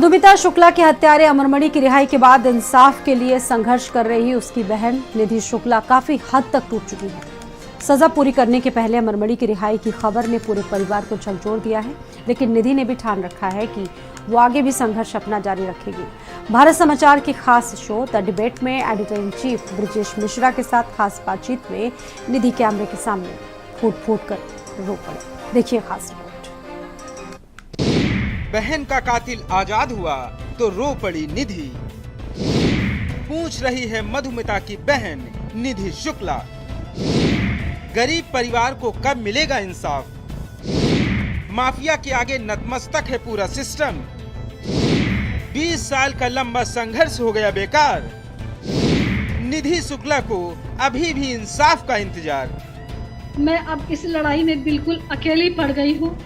मधुमिता शुक्ला के हत्यारे अमरमणि की रिहाई के बाद इंसाफ के लिए संघर्ष कर रही उसकी बहन निधि शुक्ला काफी हद तक टूट चुकी है। सजा पूरी करने के पहले अमरमणि की रिहाई की खबर ने पूरे परिवार को झकझोर दिया है, लेकिन निधि ने भी ठान रखा है कि वो आगे भी संघर्ष अपना जारी रखेगी। भारत समाचार की खास शो द डिबेट में editor in chief Brajesh Mishra के साथ खास बातचीत में निधि कैमरे के सामने फूट फूट कर रो पड़े। देखिए खास रिपोर्ट। बहन का कातिल आजाद हुआ तो रो पड़ी निधि। पूछ रही है मधुमिता की बहन निधि शुक्ला, गरीब परिवार को कब मिलेगा इंसाफ? माफिया के आगे नतमस्तक है पूरा सिस्टम। 20 साल का लंबा संघर्ष हो गया बेकार। निधि शुक्ला को अभी भी इंसाफ का इंतजार। मैं अब इस लड़ाई में बिल्कुल अकेली पड़ गई हूँ।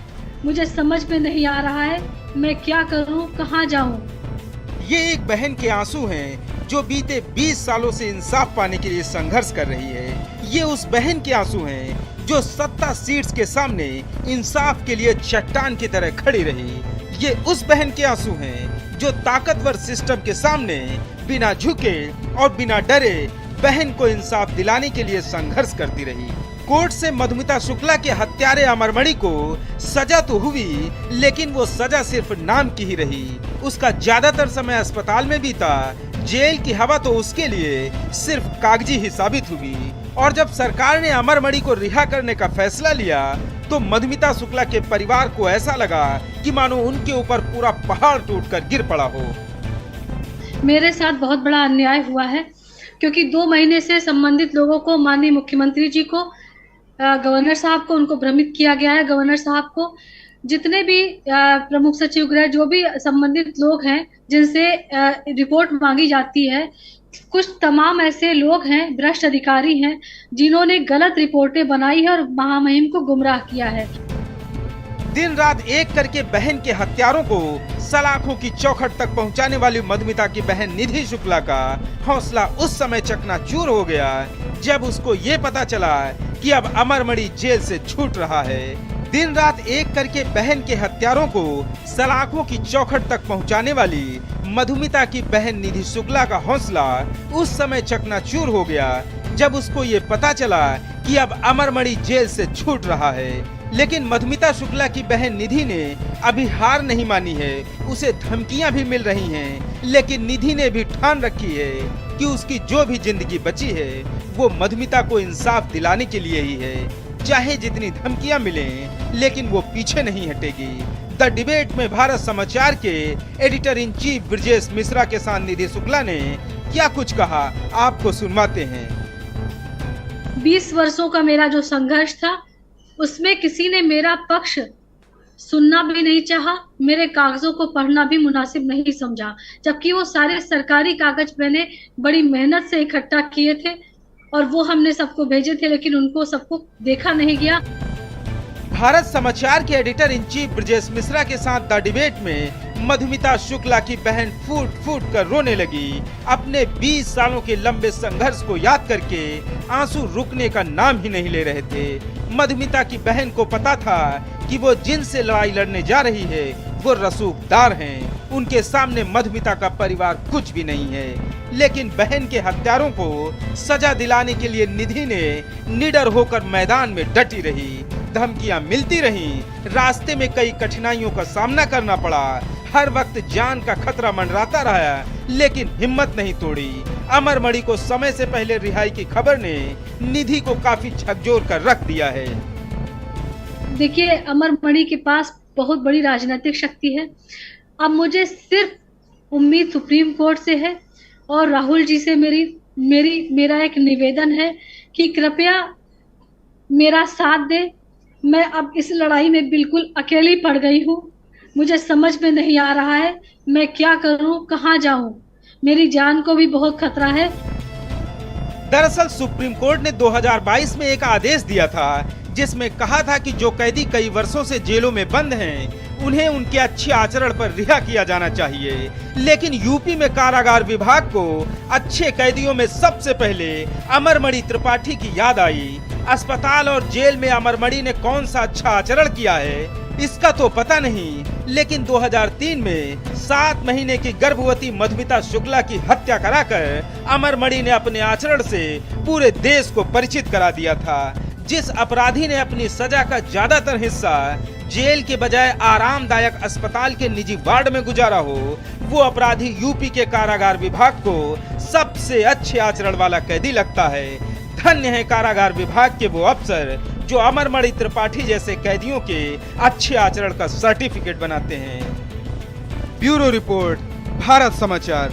मुझे समझ में नहीं आ रहा है मैं क्या करूँ, कहाँ जाऊँ। ये एक बहन के आंसू हैं जो बीते 20 सालों से इंसाफ पाने के लिए संघर्ष कर रही है। ये उस बहन के आंसू हैं जो सत्ता सीट्स के सामने इंसाफ के लिए चट्टान की तरह खड़ी रही। ये उस बहन के आंसू हैं जो ताकतवर सिस्टम के सामने बिना झुके और बिना डरे बहन को इंसाफ दिलाने के लिए संघर्ष करती रही। कोर्ट से मधुमिता शुक्ला के हत्यारे अमरमणि को सजा तो हुई, लेकिन वो सजा सिर्फ नाम की ही रही। उसका ज्यादातर समय अस्पताल में बीता। जेल की हवा तो उसके लिए सिर्फ कागजी ही साबित हुई। और जब सरकार ने अमरमणि को रिहा करने का फैसला लिया तो मधुमिता शुक्ला के परिवार को ऐसा लगा कि मानो उनके ऊपर पूरा पहाड़ टूटकर गिर पड़ा हो। मेरे साथ बहुत बड़ा अन्याय हुआ है, क्योंकि 2 महीने से संबंधित लोगों को, माननीय मुख्यमंत्री जी को, गवर्नर साहब को, उनको भ्रमित किया गया है। गवर्नर साहब को, जितने भी प्रमुख सचिव गृह, जो भी संबंधित लोग हैं जिनसे रिपोर्ट मांगी जाती है, कुछ तमाम ऐसे लोग हैं, भ्रष्ट अधिकारी हैं, जिन्होंने गलत रिपोर्टें बनाई है और महामहिम को गुमराह किया है। दिन रात एक करके बहन के हत्यारों को सलाखों की चौखट तक पहुंचाने वाली मधुमिता की बहन निधि शुक्ला का हौसला उस समय चकनाचूर हो गया जब उसको ये पता चला कि अब अमरमणि जेल से छूट रहा है। दिन रात एक करके बहन के हत्यारों को सलाखों की चौखट तक पहुंचाने वाली मधुमिता की बहन निधि शुक्ला का हौसला उस समय चकनाचूर हो गया जब उसको ये पता चला कि अब अमरमणि जेल से छूट रहा है। लेकिन मधुमिता शुक्ला की बहन निधि ने अभी हार नहीं मानी है। उसे धमकियां भी मिल रही हैं, लेकिन निधि ने भी ठान रखी है कि उसकी जो भी जिंदगी बची है वो मधुमिता को इंसाफ दिलाने के लिए ही है। चाहे जितनी धमकियां मिलें, लेकिन वो पीछे नहीं हटेगी। द डिबेट में भारत समाचार के editor in chief Brajesh Mishra के साथ निधि शुक्ला ने क्या कुछ कहा, आपको सुनवाते हैं। 20 वर्षों का मेरा जो संघर्ष था, उसमें किसी ने मेरा पक्ष सुनना भी नहीं चाहा, मेरे कागजों को पढ़ना भी मुनासिब नहीं समझा, जबकि वो सारे सरकारी कागज मैंने बड़ी मेहनत से इकट्ठा किए थे और वो हमने सबको भेजे थे, लेकिन उनको सबको देखा नहीं गया। भारत समाचार के editor in chief Brajesh Mishra के साथ द डिबेट में मधुमिता शुक्ला की बहन फूट फूट कर रोने लगी। अपने 20 सालों के लंबे संघर्ष को याद करके आंसू रुकने का नाम ही नहीं ले रहे थे। मधुमिता की बहन को पता था कि वो जिनसे लड़ाई लड़ने जा रही है वो रसूखदार हैं। उनके सामने मधुमिता का परिवार कुछ भी नहीं है। लेकिन बहन के हत्यारों को सजा दिलाने के लिए निधि ने निडर होकर मैदान में डटी रही। धमकियां मिलती रहीं, रास्ते में कई कठिनाइयों का सामना करना पड़ा, हर वक्त जान का खतरा मंडराता रहा, लेकिन हिम्मत नहीं तोड़ी। अमरमणि को समय से पहले रिहाई की खबर ने निधि को काफी झकझोर कर रख दिया है। देखिए, अमरमणि के पास बहुत बड़ी राजनीतिक शक्ति है। अब मुझे सिर्फ उम्मीद सुप्रीम कोर्ट से है और राहुल जी से मेरा एक निवेदन है कि कृपया मेरा साथ दे। मैं अब इस लड़ाई में बिल्कुल अकेली पड़ गई हूँ। मुझे समझ में नहीं आ रहा है मैं क्या करूँ, कहाँ जाऊँ। मेरी जान को भी बहुत खतरा है। दरअसल सुप्रीम कोर्ट ने 2022 में एक आदेश दिया था जिसमें कहा था कि जो कैदी कई वर्षों से जेलों में बंद हैं, उन्हें उनके अच्छे आचरण पर रिहा किया जाना चाहिए। लेकिन यूपी में कारागार विभाग को अच्छे कैदियों में सबसे पहले अमरमणि त्रिपाठी की याद आई। अस्पताल और जेल में अमरमणि ने कौन सा अच्छा आचरण किया है इसका तो पता नहीं, लेकिन 2003 में 7 महीने की गर्भवती मधुमिता शुक्ला की हत्या कराकर अमरमणि ने अपने आचरण से पूरे देश को परिचित करा दिया था। जिस अपराधी ने अपनी सजा का ज्यादातर हिस्सा जेल के बजाय आरामदायक अस्पताल के निजी वार्ड में गुजारा हो, वो अपराधी यूपी के कारागार विभाग को सबसे अच्छे आचरण वाला कैदी लगता है। धन्य है कारागार विभाग के वो अफसर जो अमरमणि त्रिपाठी जैसे कैदियों के अच्छे आचरण का सर्टिफिकेट बनाते हैं। ब्यूरो रिपोर्ट, भारत समाचार।